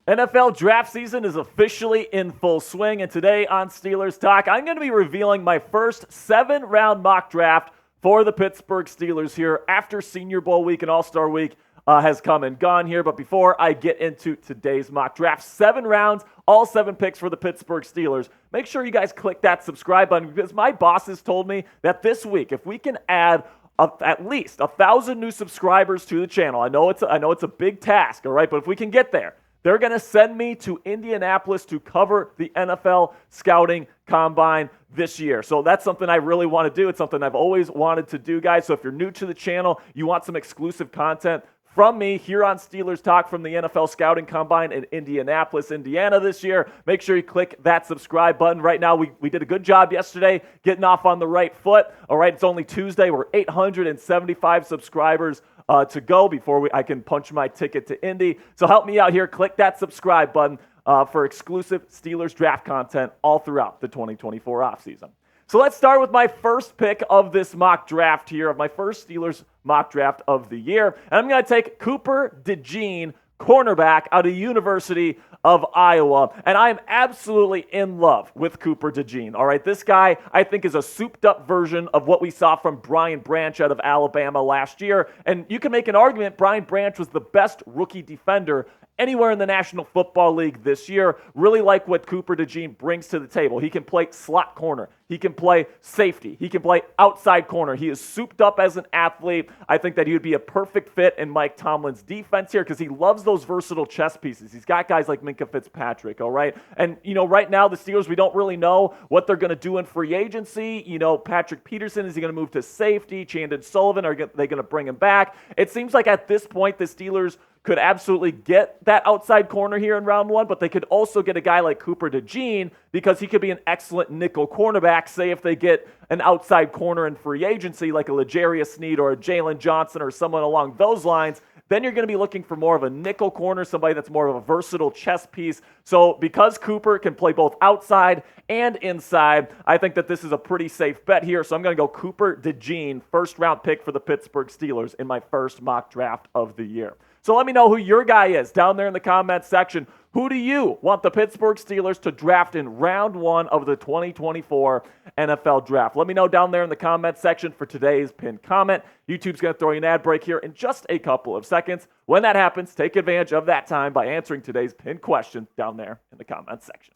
NFL draft season is officially in full swing, and today on Steelers Talk, I'm going to be revealing my first 7-round mock draft for the Pittsburgh Steelers here after Senior Bowl week and All-Star week has come and gone here. But before I get into today's mock draft, 7 rounds, all 7 picks for the Pittsburgh Steelers. Make sure you guys click that subscribe button because my bosses told me that this week, if we can add at least 1,000 new subscribers to the channel, I know it's a big task, all right, but if we can get there, they're going to send me to Indianapolis to cover the NFL Scouting Combine this year. So that's something I really want to do. It's something I've always wanted to do, guys. So if you're new to the channel, you want some exclusive content from me here on Steelers Talk from the NFL Scouting Combine in Indianapolis, Indiana this year, make sure you click that subscribe button. Right now, we did a good job yesterday getting off on the right foot. All right, it's only Tuesday. We're 875 subscribers to go before I can punch my ticket to Indy. So help me out here. Click that subscribe button for exclusive Steelers draft content all throughout the 2024 offseason. So let's start with my first pick of this mock draft here, of my first Steelers mock draft of the year. And I'm going to take Cooper DeJean, cornerback out of University of Iowa. And I am absolutely in love with Cooper DeJean. All right, this guy, I think, is a souped-up version of what we saw from Brian Branch out of Alabama last year. And you can make an argument Brian Branch was the best rookie defender anywhere in the National Football League this year. Really like what Cooper DeJean brings to the table. He can play slot corner. He can play safety. He can play outside corner. He is souped up as an athlete. I think that he would be a perfect fit in Mike Tomlin's defense here because he loves those versatile chess pieces. He's got guys like Minkah Fitzpatrick, all right? And, right now the Steelers, we don't really know what they're going to do in free agency. Patrick Peterson, is he going to move to safety? Chandon Sullivan, are they going to bring him back? It seems like at this point the Steelers could absolutely get that outside corner here in round 1, but they could also get a guy like Cooper DeJean because he could be an excellent nickel cornerback, say if they get an outside corner in free agency like a L'Jarius Sneed or a Jalen Johnson or someone along those lines. Then you're going to be looking for more of a nickel corner, somebody that's more of a versatile chess piece. So because Cooper can play both outside and inside, I think that this is a pretty safe bet here. So I'm going to go Cooper DeJean, first-round pick for the Pittsburgh Steelers in my first mock draft of the year. So let me know who your guy is down there in the comments section. Who do you want the Pittsburgh Steelers to draft in round 1 of the 2024 NFL Draft? Let me know down there in the comments section for today's pinned comment. YouTube's going to throw you an ad break here in just a couple of seconds. When that happens, take advantage of that time by answering today's pinned question down there in the comments section.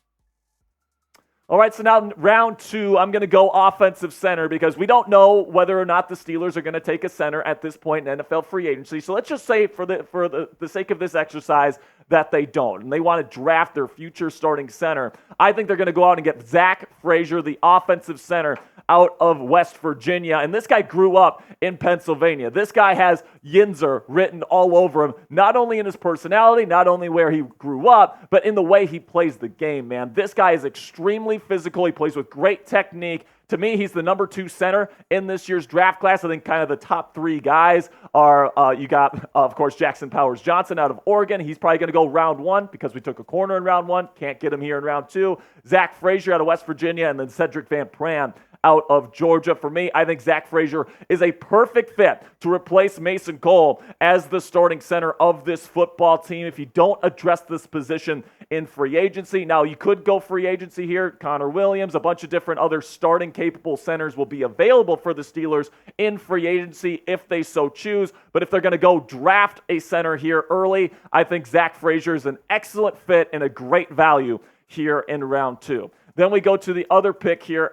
All right, so now round 2, I'm going to go offensive center because we don't know whether or not the Steelers are going to take a center at this point in NFL free agency. So let's just say for the sake of this exercise that they don't, and they want to draft their future starting center. I think they're going to go out and get Zach Frazier, the offensive center out of West Virginia. And this guy grew up in Pennsylvania. This guy has Yinzer written all over him, not only in his personality, not only where he grew up, but in the way he plays the game, man. This guy is extremely physical. He plays with great technique. To me, he's the number 2 center in this year's draft class. I think kind of the top 3 guys are, you got, of course, Jackson Powers-Johnson out of Oregon. He's probably going to go round 1 because we took a corner in round 1. Can't get him here in round 2. Zach Frazier out of West Virginia, and then Cedric Van Pran out of Georgia. For me, I think Zach Frazier is a perfect fit to replace Mason Cole as the starting center of this football team if you don't address this position in free agency. Now, you could go free agency here. Connor Williams, a bunch of different other starting capable centers will be available for the Steelers in free agency if they so choose. But if they're going to go draft a center here early, I think Zach Frazier is an excellent fit and a great value here in round 2. Then we go to the other pick here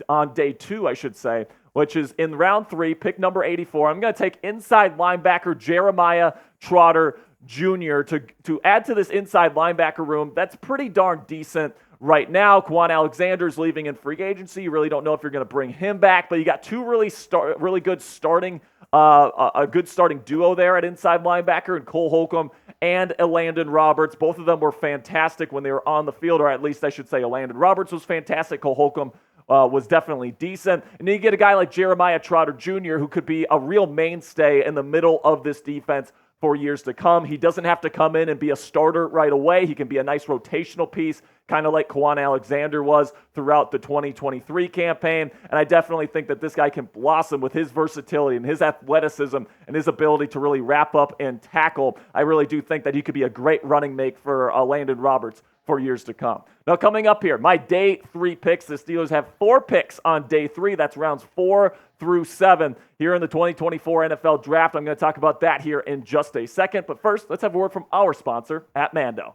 on day 2, I should say, which is in round 3, pick number 84. I'm going to take inside linebacker Jeremiah Trotter Jr. to add to this inside linebacker room. That's pretty darn decent right now. Quan Alexander's leaving in free agency. You really don't know if you're going to bring him back, but you got two really good starting, a good starting duo there at inside linebacker in Cole Holcomb and Elandon Roberts. Both of them were fantastic when they were on the field, or at least I should say Elandon Roberts was fantastic. Cole Holcomb was definitely decent. And then you get a guy like Jeremiah Trotter Jr., who could be a real mainstay in the middle of this defense for years to come. He doesn't have to come in and be a starter right away. He can be a nice rotational piece, kind of like Kwan Alexander was throughout the 2023 campaign. And I definitely think that this guy can blossom with his versatility and his athleticism and his ability to really wrap up and tackle. I really do think that he could be a great running mate for Landon Roberts for years to come. Now, coming up here, my day 3 picks. The Steelers have 4 picks on day 3. That's rounds 4 through 7 here in the 2024 NFL Draft. I'm going to talk about that here in just a second. But first, let's have a word from our sponsor at Mando.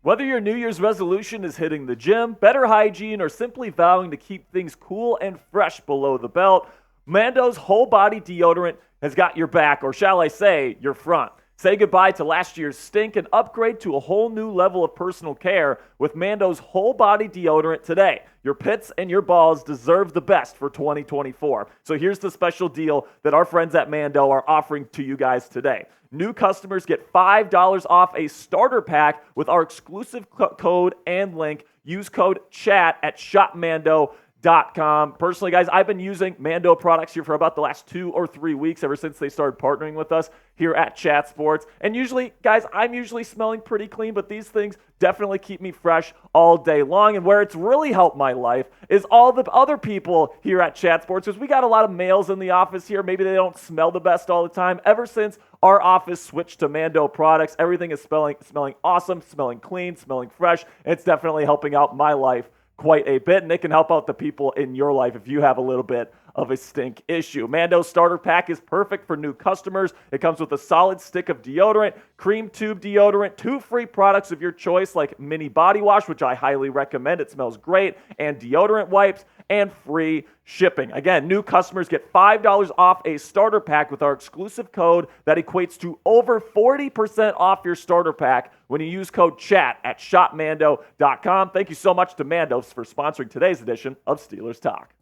Whether your New Year's resolution is hitting the gym, better hygiene, or simply vowing to keep things cool and fresh below the belt, Mando's whole body deodorant has got your back, or shall I say, your front. Say goodbye to last year's stink and upgrade to a whole new level of personal care with Mando's whole body deodorant today. Your pits and your balls deserve the best for 2024. So here's the special deal that our friends at Mando are offering to you guys today. New customers get $5 off a starter pack with our exclusive code and link. Use code CHAT at shopmando.com. Personally, guys, I've been using Mando products here for about the last 2 or 3 weeks, ever since they started partnering with us here at Chat Sports. And usually, guys, I'm usually smelling pretty clean, but these things definitely keep me fresh all day long. And where it's really helped my life is all the other people here at Chat Sports, because we got a lot of males in the office here. Maybe they don't smell the best all the time. Ever since our office switched to Mando products, everything is smelling awesome, smelling clean, smelling fresh. And it's definitely helping out my life quite a bit, and it can help out the people in your life if you have a little bit of a stink issue. Mando's starter pack is perfect for new customers. It comes with a solid stick of deodorant, cream tube deodorant, 2 free products of your choice like mini body wash, which I highly recommend. It smells great, and deodorant wipes, and free shipping. Again, new customers get $5 off a starter pack with our exclusive code that equates to over 40% off your starter pack when you use code CHAT at shopmando.com. Thank you so much to Mandos for sponsoring today's edition of Steelers Talk.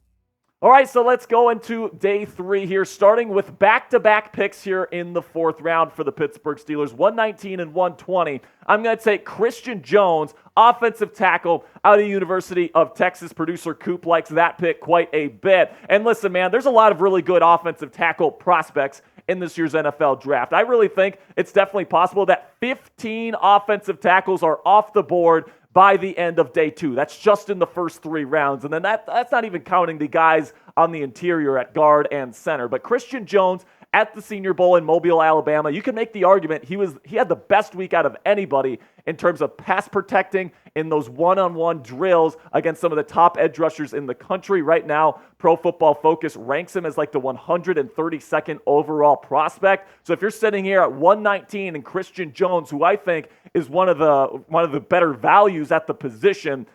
All right, so let's go into day 3 here, starting with back-to-back picks here in the 4th round for the Pittsburgh Steelers, 119 and 120. I'm going to take Christian Jones, offensive tackle out of the University of Texas. Producer Coop likes that pick quite a bit. And listen, man, there's a lot of really good offensive tackle prospects in this year's NFL Draft. I really think it's definitely possible that 15 offensive tackles are off the board by the end of day 2. That's just in the first 3 rounds. And then that's not even counting the guys on the interior at guard and center. But Christian Jones at the Senior Bowl in Mobile, Alabama, you can make the argument he had the best week out of anybody in terms of pass protecting in those one-on-one drills against some of the top edge rushers in the country. Right now, Pro Football Focus ranks him as like the 132nd overall prospect. So if you're sitting here at 119 and Christian Jones, who I think is one of the better values at the position,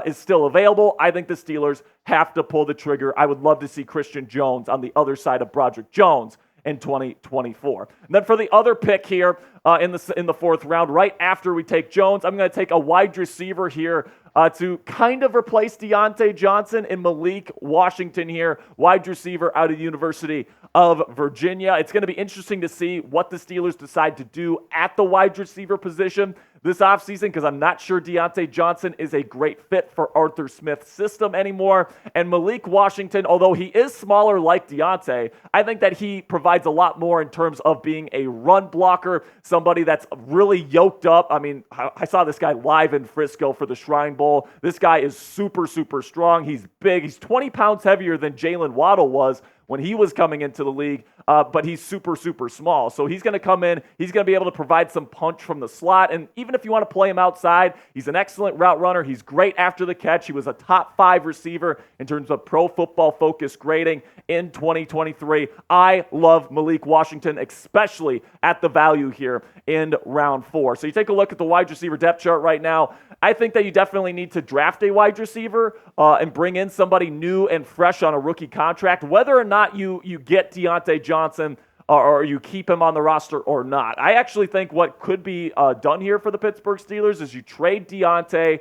is still available, I think the Steelers have to pull the trigger. I would love to see Christian Jones on the other side of Broderick Jones in 2024. And then for the other pick here in the 4th round, right after we take Jones, I'm going to take a wide receiver here to kind of replace Deontay Johnson in Malik Washington here, wide receiver out of the University of Virginia. It's going to be interesting to see what the Steelers decide to do at the wide receiver position this offseason, because I'm not sure Deontay Johnson is a great fit for Arthur Smith's system anymore. And Malik Washington, although he is smaller like Deontay, I think that he provides a lot more in terms of being a run blocker, somebody that's really yoked up. I mean, I saw this guy live in Frisco for the Shrine Bowl. This guy is super, super strong. He's big. He's 20 pounds heavier than Jalen Waddle was when he was coming into the league, but he's super, super small. So he's going to come in. He's going to be able to provide some punch from the slot. And even if you want to play him outside, he's an excellent route runner. He's great after the catch. He was a top 5 receiver in terms of Pro Football Focus grading in 2023. I love Malik Washington, especially at the value here in round 4. So you take a look at the wide receiver depth chart right now. I think that you definitely need to draft a wide receiver and bring in somebody new and fresh on a rookie contract, whether or not you get Deontay Johnson or you keep him on the roster or not. I actually think what could be done here for the Pittsburgh Steelers is you trade Deontay,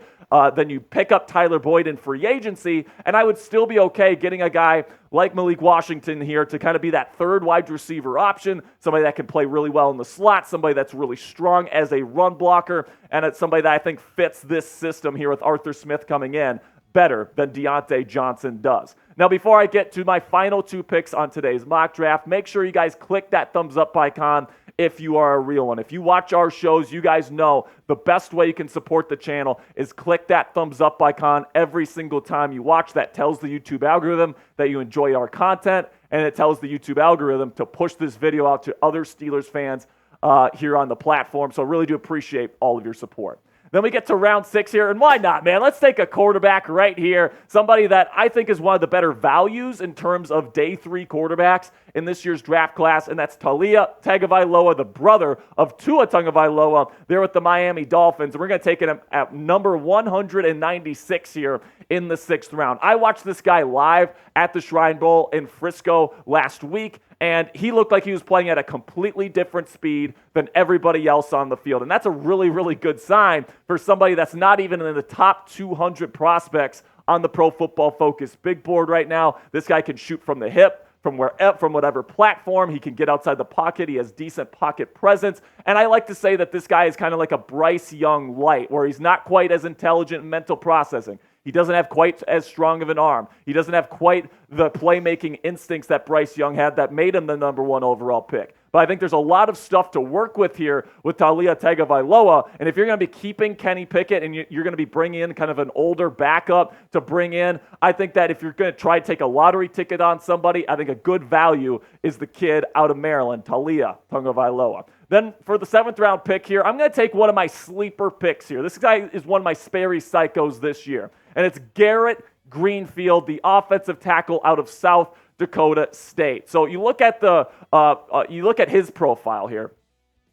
then you pick up Tyler Boyd in free agency, and I would still be okay getting a guy like Malik Washington here to kind of be that third wide receiver option, somebody that can play really well in the slot, somebody that's really strong as a run blocker, and it's somebody that I think fits this system here with Arthur Smith coming in better than Deontay Johnson does. Now, before I get to my final 2 picks on today's mock draft, make sure you guys click that thumbs up icon if you are a real one. If you watch our shows, you guys know the best way you can support the channel is click that thumbs up icon every single time you watch. That tells the YouTube algorithm that you enjoy our content, and it tells the YouTube algorithm to push this video out to other Steelers fans here on the platform. So I really do appreciate all of your support. Then we get to round 6 here, and why not, man? Let's take a quarterback right here, somebody that I think is one of the better values in terms of day 3 quarterbacks in this year's draft class, and that's Taulia Tagovailoa, the brother of Tua Tagovailoa. They're with the Miami Dolphins, and we're going to take him at number 196 here in the 6th round. I watched this guy live at the Shrine Bowl in Frisco last week, and he looked like he was playing at a completely different speed than everybody else on the field. And that's a really, really good sign for somebody that's not even in the top 200 prospects on the Pro Football Focus big board right now. This guy can shoot from the hip, from whatever platform. He can get outside the pocket. He has decent pocket presence. And I like to say that this guy is kind of like a Bryce Young light, where he's not quite as intelligent in mental processing. He doesn't have quite as strong of an arm. He doesn't have quite the playmaking instincts that Bryce Young had that made him the number 1 overall pick. But I think there's a lot of stuff to work with here with Taulia Tagovailoa. And if you're going to be keeping Kenny Pickett and you're going to be bringing in kind of an older backup to bring in, I think that if you're going to try to take a lottery ticket on somebody, I think a good value is the kid out of Maryland, Taulia Tagovailoa. Then for the 7th round pick here, I'm going to take one of my sleeper picks here. This guy is one of my Sperry psychos this year. And it's Garret Greenfield, the offensive tackle out of South Dakota State. So you look at his profile here.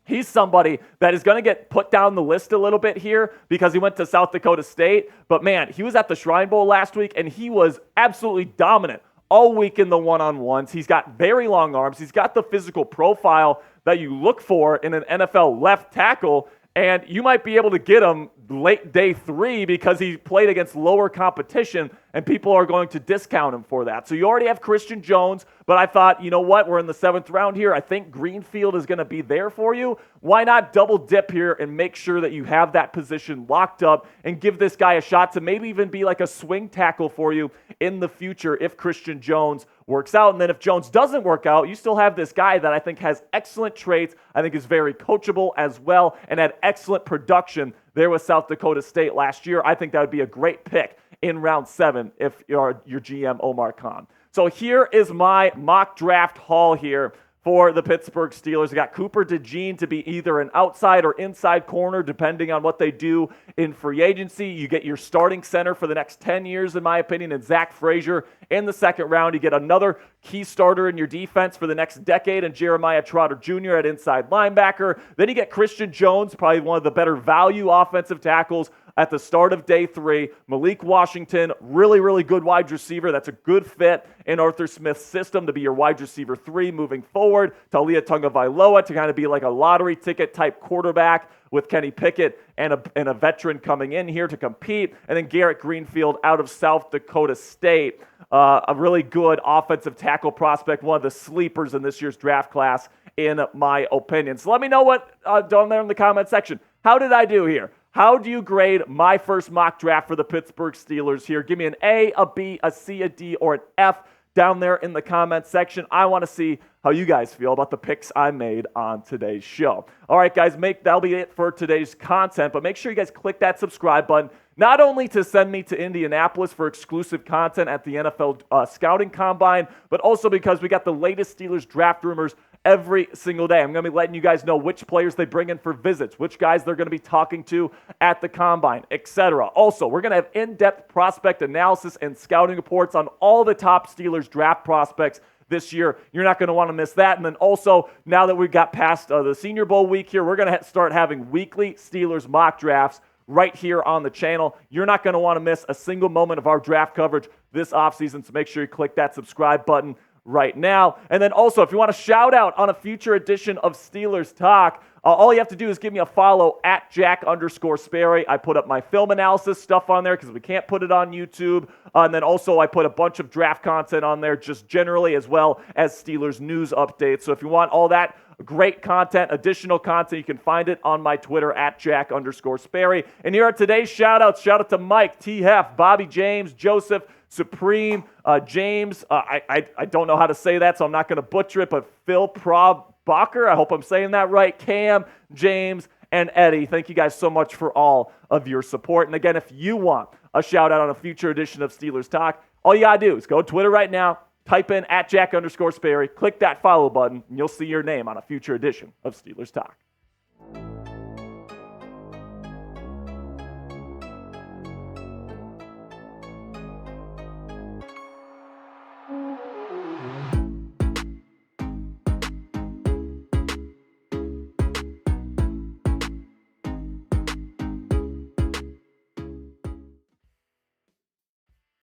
He's somebody that is going to get put down the list a little bit here because he went to South Dakota State. But man, he was at the Shrine Bowl last week, and he was absolutely dominant all week in the one-on-ones. He's got very long arms. He's got the physical profile that you look for in an NFL left tackle. And you might be able to get him late day 3 because he played against lower competition, and people are going to discount him for that. So you already have Christian Jones, but I thought, you know what? We're in the 7th round here. I think Greenfield is going to be there for you. Why not double dip here and make sure that you have that position locked up and give this guy a shot to maybe even be like a swing tackle for you in the future if Christian Jones works out. And then if Jones doesn't work out, you still have this guy that I think has excellent traits, I think is very coachable as well, and had excellent production there with South Dakota State last year. I think that would be a great pick in round 7 if you're your GM Omar Khan. So here is my mock draft haul here for the Pittsburgh Steelers. I got Cooper DeJean to be either an outside or inside corner, depending on what they do in free agency. You get your starting center for the next 10 years, in my opinion, and Zach Frazier in the 2nd round. You get another key starter in your defense for the next decade, and Jeremiah Trotter Jr. at inside linebacker. Then you get Christian Jones, probably one of the better value offensive tackles at the start of day 3. Malik Washington, really, really good wide receiver. That's a good fit in Arthur Smith's system to be your wide receiver 3 moving forward. Taulia Tagovailoa to kind of be like a lottery ticket type quarterback with Kenny Pickett and a veteran coming in here to compete. And then Garret Greenfield out of South Dakota State, a really good offensive tackle prospect, one of the sleepers in this year's draft class, in my opinion. So let me know what down there in the comment section. How did I do here? How do you grade my first mock draft for the Pittsburgh Steelers here? Give me an A, a B, a C, a D, or an F down there in the comment section. I want to see how you guys feel about the picks I made on today's show. All right, guys, that'll be it for today's content, but make sure you guys click that subscribe button, not only to send me to Indianapolis for exclusive content at the NFL Scouting Combine, but also because we got the latest Steelers draft rumors every single day. I'm going to be letting you guys know which players they bring in for visits, which guys they're going to be talking to at the Combine, etc. Also, we're going to have in-depth prospect analysis and scouting reports on all the top Steelers draft prospects this year. You're not going to want to miss that. And then also, now that we've got past the Senior Bowl week here, we're going to start having weekly Steelers mock drafts right here on the channel. You're not going to want to miss a single moment of our draft coverage this offseason, so make sure you click that subscribe button right now. And then also, if you want a shout out on a future edition of Steelers Talk, all you have to do is give me a follow at Jack_Sperry. I put up my film analysis stuff on there because we can't put it on YouTube. And then also I put a bunch of draft content on there just generally, as well as Steelers news updates. So if you want all that great content, additional content, you can find it on my Twitter at Jack_Sperry. And here are today's shout outs. Shout out to Mike, T. Hef, Bobby James, Joseph, Supreme, James. I don't know how to say that, so I'm not going to butcher it, but Phil Prob Bacher. I hope I'm saying that right. Cam, James, and Eddie. Thank you guys so much for all of your support. And again, if you want a shout out on a future edition of Steelers Talk, all you got to do is go to Twitter right now, type in @Jack_Sperry, click that follow button, and you'll see your name on a future edition of Steelers Talk.